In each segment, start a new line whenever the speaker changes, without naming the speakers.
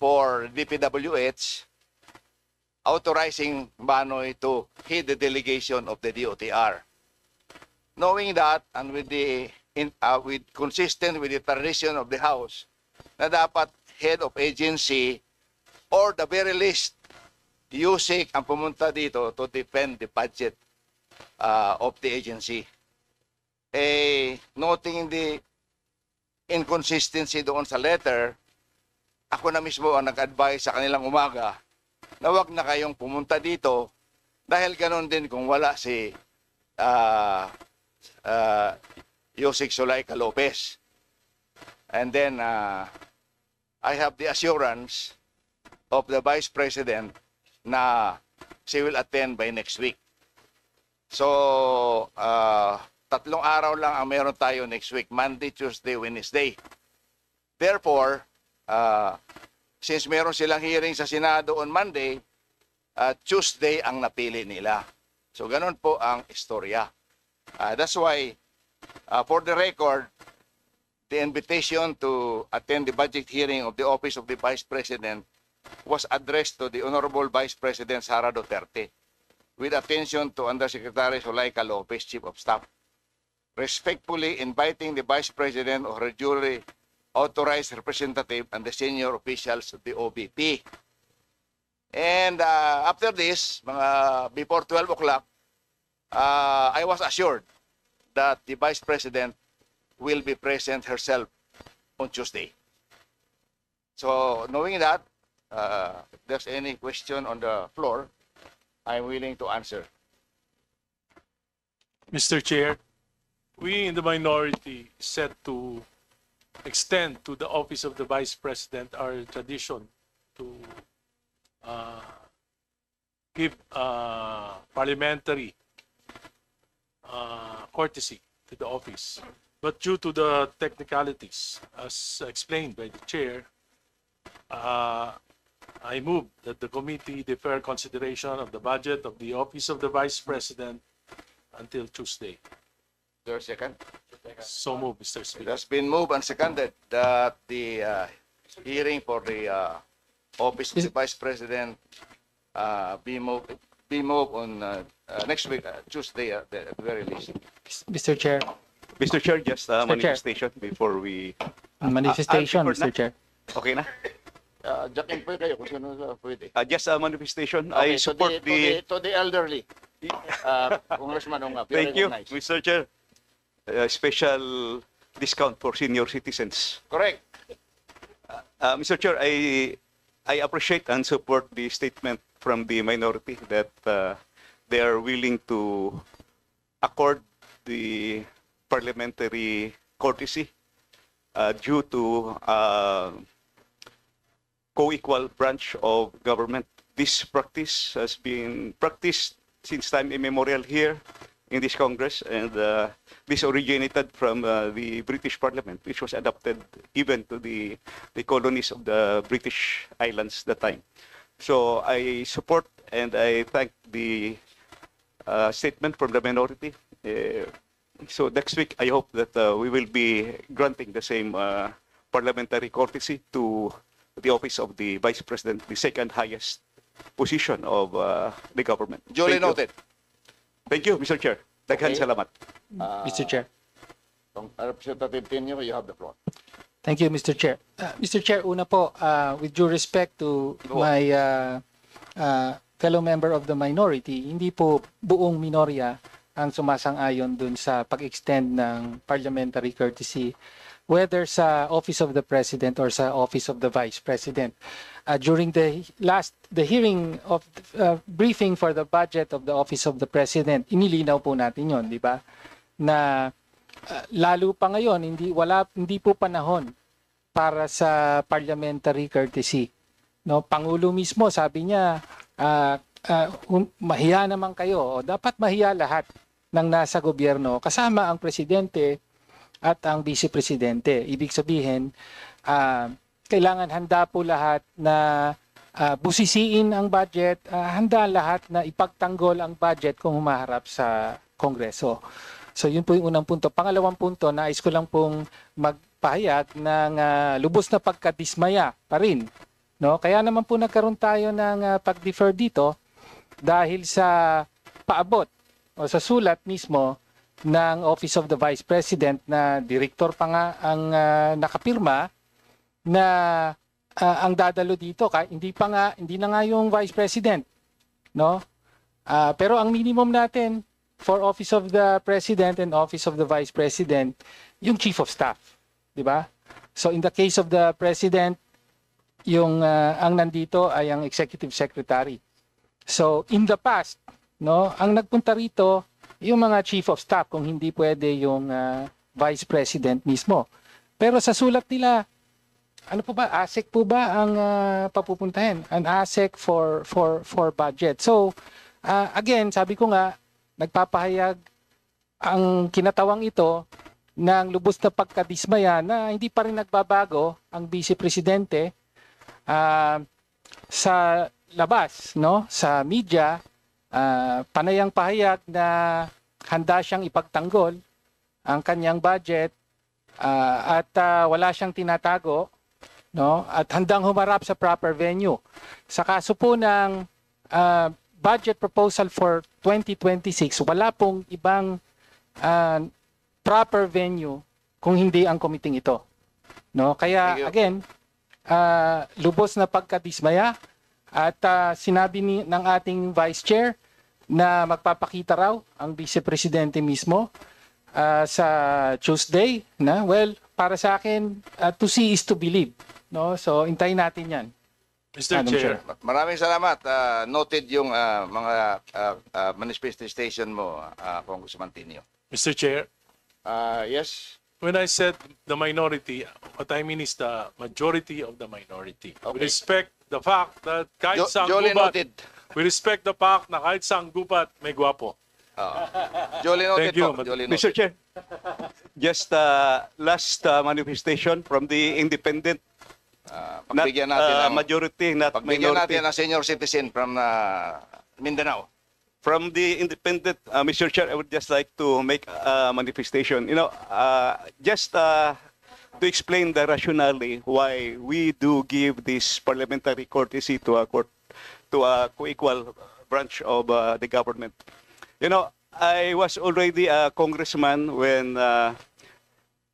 for DPWH authorizing Manoy to head the delegation of the DOTR. Knowing that, and with consistent with the tradition of the House, na dapat head of agency or the very least, USIC ang pumunta dito to defend the budget of the agency. Noting the inconsistency doon sa letter, ako na mismo ang nag-advise sa kanilang umaga na wag na kayong pumunta dito dahil ganon din kung wala si Yusek Zulaika Lopez. And then I have the assurance of the Vice President na she will attend by next week. So, 3 araw lang ang meron tayo next week, Monday, Tuesday, Wednesday. Therefore, since meron silang hearing sa Senado on Monday, Tuesday ang napili nila. So, ganun po ang istorya. That's why, for the record, the invitation to attend the budget hearing of the Office of the Vice President was addressed to the Honorable Vice President Sara Duterte with attention to Undersecretary Zulaika Lopez, Chief of Staff, respectfully inviting the Vice President or her duly authorized representative and the senior officials of the OVP. And after this, before 12 o'clock, I was assured that the Vice President will be present herself on Tuesday. So, knowing that, if there's any question on the floor, I'm willing to answer.
Mr. Chair, we in the minority set to extend to the Office of the Vice President our tradition to give parliamentary courtesy to the office. But due to the technicalities, as explained by the chair, I move that the committee defer consideration of the budget of the Office of the Vice President until Tuesday.
Is there a second?
So move, Mr.
It
Speaker.
has been moved and seconded that the hearing for the Office of the Vice President be moved on next week, Tuesday at the very least.
Mr. Chair.
Mr. Chair, just
Chair.
manifestation before we...
Manifestation,
before
Mr.
na?
Chair.
Okay na?
Jack-in po kayo kung sino pwede.
Just a manifestation.
Okay,
I support
to the elderly. Congressman Ong,
Thank you,
recognized.
Mr. Chair. Special discount for senior citizens.
Correct.
Mr. Chair, I appreciate and support the statement from the minority that they are willing to accord the parliamentary courtesy due to co-equal branch of government. This practice has been practiced since time immemorial here in this Congress, and this originated from the British Parliament, which was adopted even to the colonies of the British Islands that time. So I support and I thank the statement from the minority. So next week, I hope that we will be granting the same parliamentary courtesy to the Office of the Vice President, the second highest position of the government.
Duly
Thank you.
noted.
Thank you, Mr. Chair. Daghan
Okay.
salamat.
Mr. Chair.
Representative Tenyo, you have the floor.
Thank you, Mr. Chair. Mr. Chair, una po, with due respect to my fellow member of the minority, hindi po buong minorya ang sumasang-ayon dun sa pag-extend ng parliamentary courtesy, whether sa Office of the President or sa Office of the Vice President. During the hearing of briefing for the budget of the Office of the President, inilinaw po natin yon, di ba? Na lalo pa ngayon, hindi po panahon para sa parliamentary courtesy. No, Pangulo mismo sabi niya, mahiya naman kayo, o dapat mahiya lahat ng nasa gobyerno kasama ang presidente at ang vice presidente. Ibig sabihin, kailangan handa po lahat na busisiin ang budget, handa lahat na ipagtanggol ang budget kung humaharap sa Kongreso. So yun po yung unang punto. Pangalawang punto, nais ko lang pong magpahayag ng lubos na pagkadismaya pa rin No? Kaya naman po nagkaroon tayo ng pag-defer dito dahil sa paabot o sa sulat mismo ng Office of the Vice President na direktor pa nga ang nakapirma na ang dadalo dito hindi na nga yung Vice President, no? Pero ang minimum natin for Office of the President and Office of the Vice President, yung Chief of Staff, di ba? So in the case of the President, yung ang nandito ay ang Executive Secretary. So in the past, no, ang nagpunta rito yung mga Chief of Staff kung hindi pwede yung Vice President mismo. Pero sa sulat nila, ano po ba, ASEC po ba ang papupuntahin? An ASEC for budget. So again, sabi ko nga, nagpapahayag ang kinatawang ito ng lubos na pagkadismaya na hindi pa rin nagbabago ang Vice Presidente sa labas, no, sa media. Panayang pahayag na handa siyang ipagtanggol ang kanyang budget at wala siyang tinatago, no, at handang humarap sa proper venue. Sa kaso po ng budget proposal for 2026, wala pong ibang proper venue kung hindi ang committee ito, no? Kaya again, lubos na pagkadismaya at sinabi ng ating Vice Chair na magpapakita raw ang Vice Presidente mismo sa Tuesday, na well, para sa akin, to see is to believe, no? So hintayin natin 'yan.
Mr.
Madam
Chair.
Maraming salamat. Noted yung mga manifestation mo, Congressman Tinio.
Mr. Chair,
Yes.
when I said the minority, what I mean is the majority of the minority. We
Okay.
respect the fact that kahit sa
Jolly
gubat,
noted.
we respect the fact na kahit sa gubat may gwapo.
Jolly noted
Thank you,
po. Jolly
Mr.
noted.
Chair, just last manifestation from the independent, not
Pagbigyan natin ang
majority, not
pagbigyan
minority.
natin ang senior citizen from Mindanao.
From the independent, Mr. Chair, I would just like to make a manifestation. Just to explain the rationale why we do give this parliamentary courtesy to a co-equal branch of the government. I was already a congressman when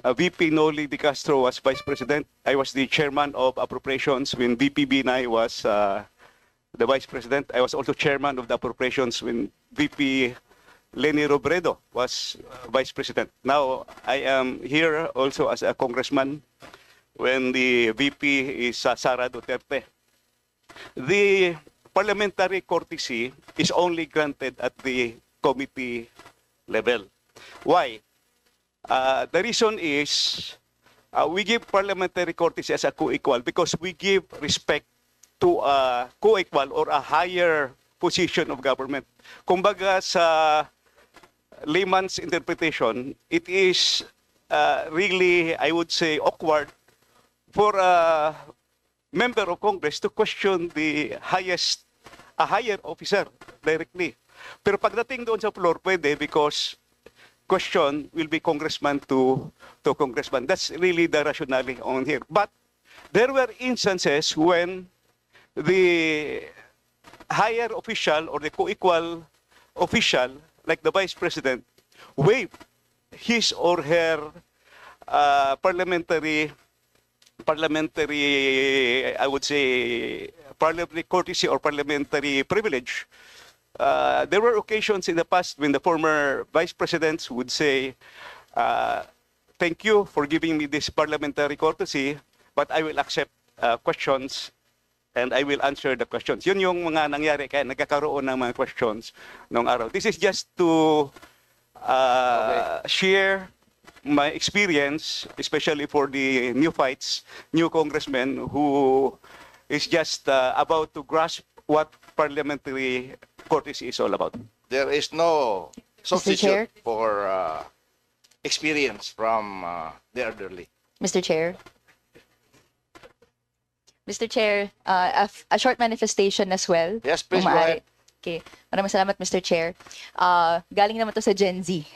VP Noli De Castro was vice president. I was the chairman of appropriations when VP Binay was the vice president. I was also chairman of the appropriations when VP Leni Robredo was vice president. Now I am here also as a congressman when the VP is Sara Duterte. The parliamentary courtesy is only granted at the committee level. Why? The reason is we give parliamentary courtesy as a co-equal because we give respect to a co-equal or a higher position of government. Kumbaga sa layman's interpretation, it is really, I would say, awkward for a member of Congress to question a higher officer directly. Pero pagdating doon sa floor, pwede because question will be congressman to congressman. That's really the rationale on here. But there were instances when the higher official or the co-equal official, like the vice president, waived his or her parliamentary, I would say, parliamentary courtesy or parliamentary privilege. There were occasions in the past when the former vice presidents would say, thank you for giving me this parliamentary courtesy, but I will accept questions and I will answer the questions. Yun yung mga nangyari kaya nagkakaroon ng mga questions noong araw. This is just to share my experience, especially for the new congressmen who is just about to grasp what parliamentary courtesy is all about.
There is no
Chair?
substitute for experience from the elderly.
Mr. Chair. Mr. Chair, a short manifestation as well.
Yes, please
kung
go
maaari.
ahead.
Okay. Maraming salamat, Mr. Chair. Galing naman to sa Gen Z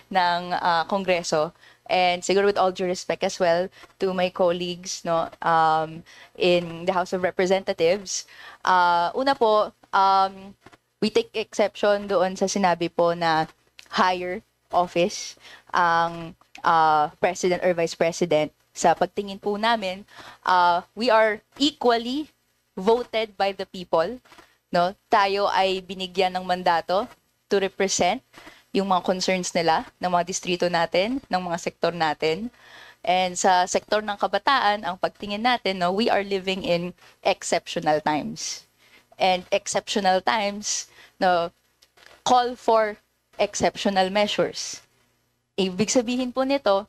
ng Kongreso. and siguro with all due respect as well to my colleagues, no, in the House of Representatives. Una po, we take exception doon sa sinabi po na higher office ang president or vice president. Sa pagtingin po namin, we are equally voted by the people. No? Tayo ay binigyan ng mandato to represent yung mga concerns nila, ng mga distrito natin, ng mga sektor natin. And sa sektor ng kabataan, ang pagtingin natin, no, we are living in exceptional times. And exceptional times, no, call for exceptional measures. Ibig sabihin po nito,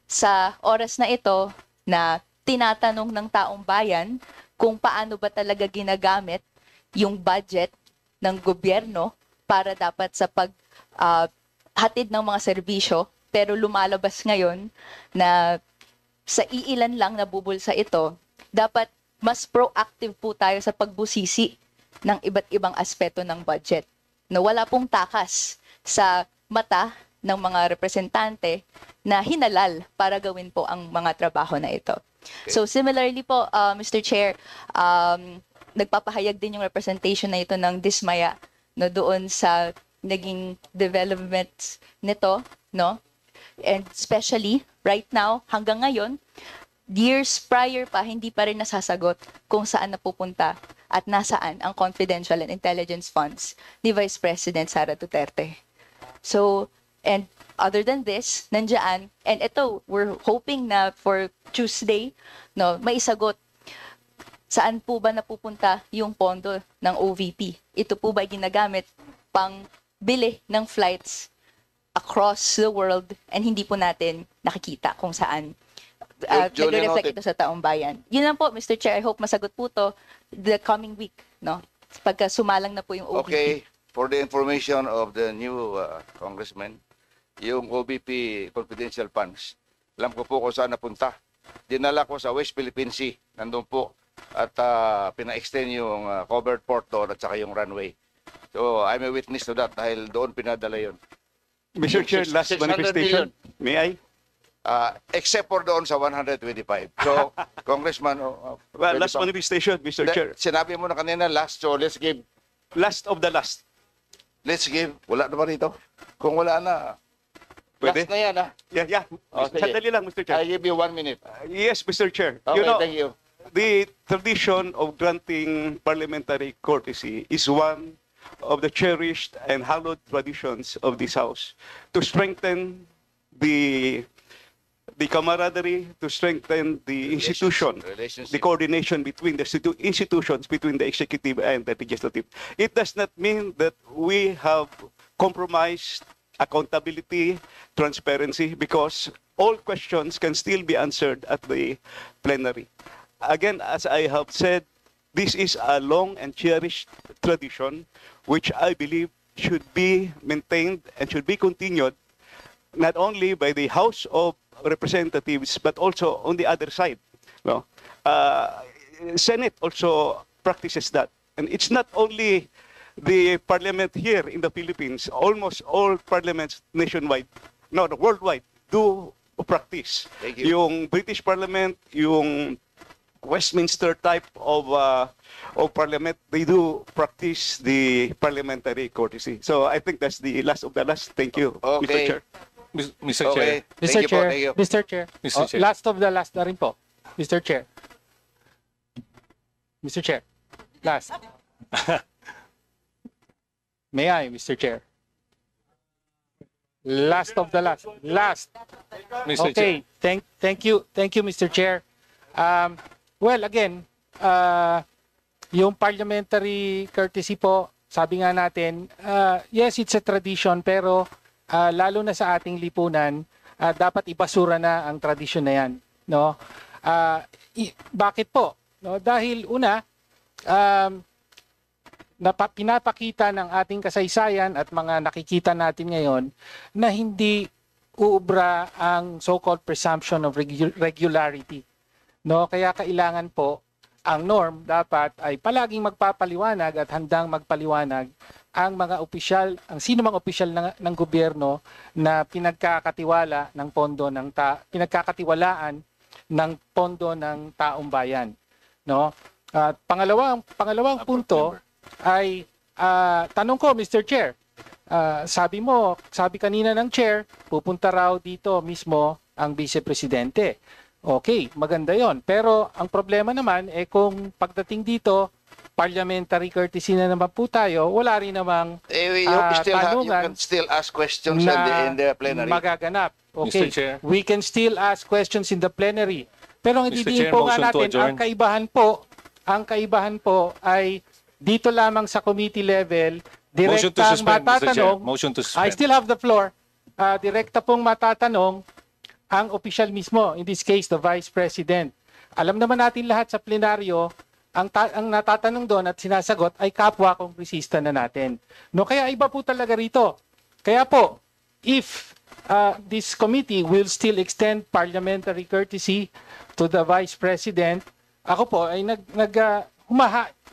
sa oras na ito na tinatanong ng taong bayan kung paano ba talaga ginagamit yung budget ng gobyerno para dapat sa hatid ng mga serbisyo, pero lumalabas ngayon na sa iilan lang nabubulsa ito, dapat mas proactive po tayo sa pagbusisi ng iba't ibang aspeto ng budget. Na wala pong takas sa mata ng mga representante na hinalal para gawin po ang mga trabaho na ito.
Okay.
So similarly po, Mr. Chair, nagpapahayag din yung representation na ito ng dismaya, no, doon sa naging development nito, no? And especially right now, hanggang ngayon, years prior pa, hindi pa rin nasasagot kung saan napupunta at nasaan ang confidential and intelligence funds ni Vice President Sara Duterte. So, and other than this, nandiyan, and ito, we're hoping na for Tuesday, no, maisagot saan po ba napupunta yung pondo ng OVP. Ito po ba ginagamit pang bili ng flights across the world and hindi po natin nakikita kung saan
Duly
nagre-reflect
noted.
ito sa taong bayan. Yun lang po, Mr. Chair. I hope masagot po to the coming week, no? Pagka sumalang na po yung OVP.
Okay, for the information of the new congressman, yung OBP confidential funds, alam ko po kung saan napunta. Dinala ko sa West Philippine Sea, nandun po, at pina-extend yung covered port doon at saka yung runway. So I'm a witness to that dahil doon pinadala yun.
Mr. Chair, last
600
manifestation. May I?
Except for doon sa 125. So, Congressman,
Well,
pwede
last
pa-
manifestation, Mr. Chair.
Sinabi mo na kanina last, so let's give.
Last of the last.
Wala na ba rito? Kung wala na,
Pwede?
last na yan ha.
Yeah.
Oh, sige.
Sandali lang, Mr.
I
Chair.
give you 1 minute.
Yes, Mr. Chair.
Okay,
You know,
thank you.
the tradition of granting parliamentary courtesy is one of the cherished and hallowed traditions of this House to strengthen the camaraderie, to strengthen the institution,
Relationship.
the coordination between the institutions, between the executive and the legislative. It does not mean that we have compromised accountability, transparency, because all questions can still be answered at the plenary. Again, as I have said, this is a long and cherished tradition which I believe should be maintained and should be continued not only by the House of Representatives but also on the other side. No? Senate also practices that. And it's not only the parliament here in the Philippines, almost all parliaments nationwide, no, worldwide, do practice.
Thank you.
Yung British Parliament, yung Westminster type of parliament, they do practice the parliamentary courtesy. So I think that's the last of the last. Thank you, Mr.
Okay.
Chair.
Mr. Chair.
Okay.
Mr.
Thank you po,
Chair,
thank you.
Mr. Chair,
Mr. Chair.
last of the last na rin po. Mr. Chair. Mr. Chair, last. May I, Mr. Chair? Last of the last. Last.
Mr. Chair.
Okay, thank you, Mr. Chair. Well, again, yung parliamentary courtesy po, sabi nga natin, yes, it's a tradition, pero lalo na sa ating lipunan, dapat ibasura na ang tradisyon na yan, no? Bakit po? No, dahil una, pinapakita ng ating kasaysayan at mga nakikita natin ngayon na hindi uubra ang so-called presumption of regularity. No, kaya kailangan po ang norm dapat ay palaging magpapaliwanag at handang magpaliwanag ang mga opisyal, ang sino mang opisyal ng gobyerno na pinagkakatiwalaan ng pondo ng taong bayan, no? At pangalawang punto ay tanong ko, Mr. Chair. Sabi kanina ng chair, pupunta raw dito mismo ang vice presidente. Okay, maganda 'yon. Pero ang problema naman kung pagdating dito, parliamentary courtesy na naman po tayo, wala rin namang
You
tanungan
can still ask questions
na
in the plenary.
magaganap. Okay,
Mr. Chair.
we can still ask questions in the plenary. Pero ang
Mr.
didiin
Chair,
po nga
motion to
natin,
adjourn.
ang kaibahan po ay dito lamang sa committee level,
Motion to
direktang
suspend, Mr. Chair.
matatanong,
Motion to
I
suspend.
still have the floor, direkta pong matatanong ang opisyal mismo, in this case, the Vice President. Alam naman natin lahat sa plenaryo, ang natatanong doon at sinasagot ay kapwa kongresista na natin. No, kaya iba po talaga rito. Kaya po, if this committee will still extend parliamentary courtesy to the Vice President, ako po ay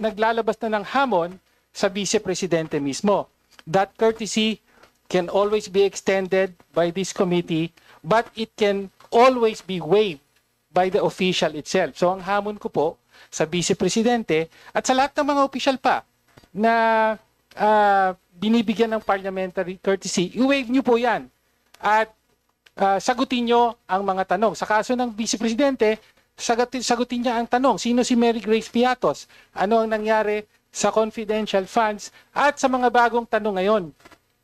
naglalabas na ng hamon sa Vice Presidente mismo. That courtesy can always be extended by this committee, but it can always be waived by the official itself. So ang hamon ko po sa Vice Presidente at sa lahat ng mga official pa na binibigyan ng parliamentary courtesy, i-waive nyo po yan. At sagutin nyo ang mga tanong. Sa kaso ng Vice Presidente, sagutin niya ang tanong, sino si Mary Grace Piatos? Ano ang nangyari sa confidential funds? At sa mga bagong tanong ngayon,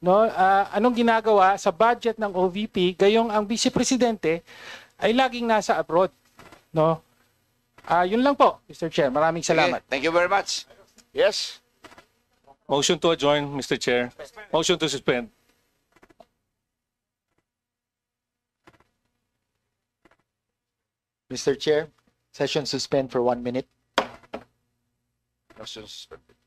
no? Anong ginagawa sa budget ng OVP gayong ang Vice Presidente ay laging nasa abroad, no? Yun lang po, Mr. Chair. Maraming salamat.
Okay, thank you very much. Yes?
Motion to adjourn, Mr. Chair. Motion to suspend.
Mr. Chair, session suspend for 1 minute.
Motion suspended.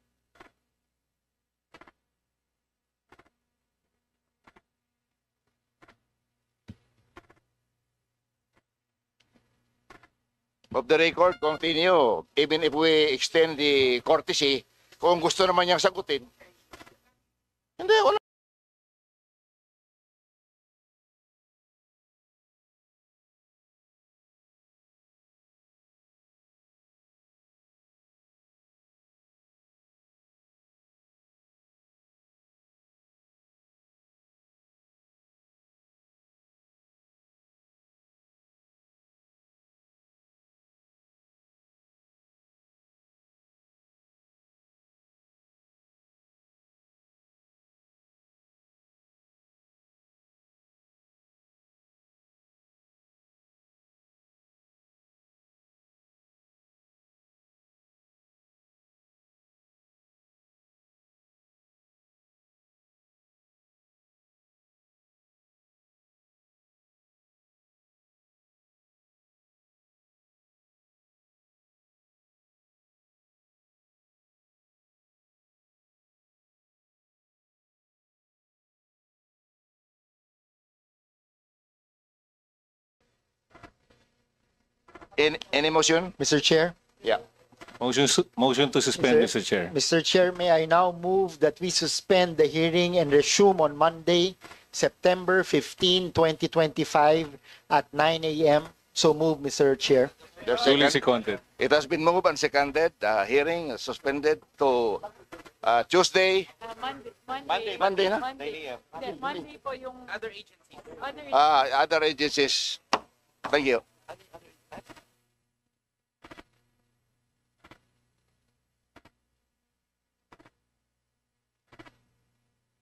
Of the record, continue. Even if we extend the courtesy, kung gusto naman niyang sagutin, hindi, wala. Any motion?
Mr. Chair,
Yeah.
Motion to suspend, Mr. Chair.
Mr. Chair, may I now move that we suspend the hearing and resume on Monday, September 15, 2025 at 9 a.m. So move, Mr. Chair.
There's
Duly
second.
seconded.
It has been moved and seconded. Hearing suspended to Tuesday. Monday na?
Monday po yung other agencies.
Other agencies. Thank you.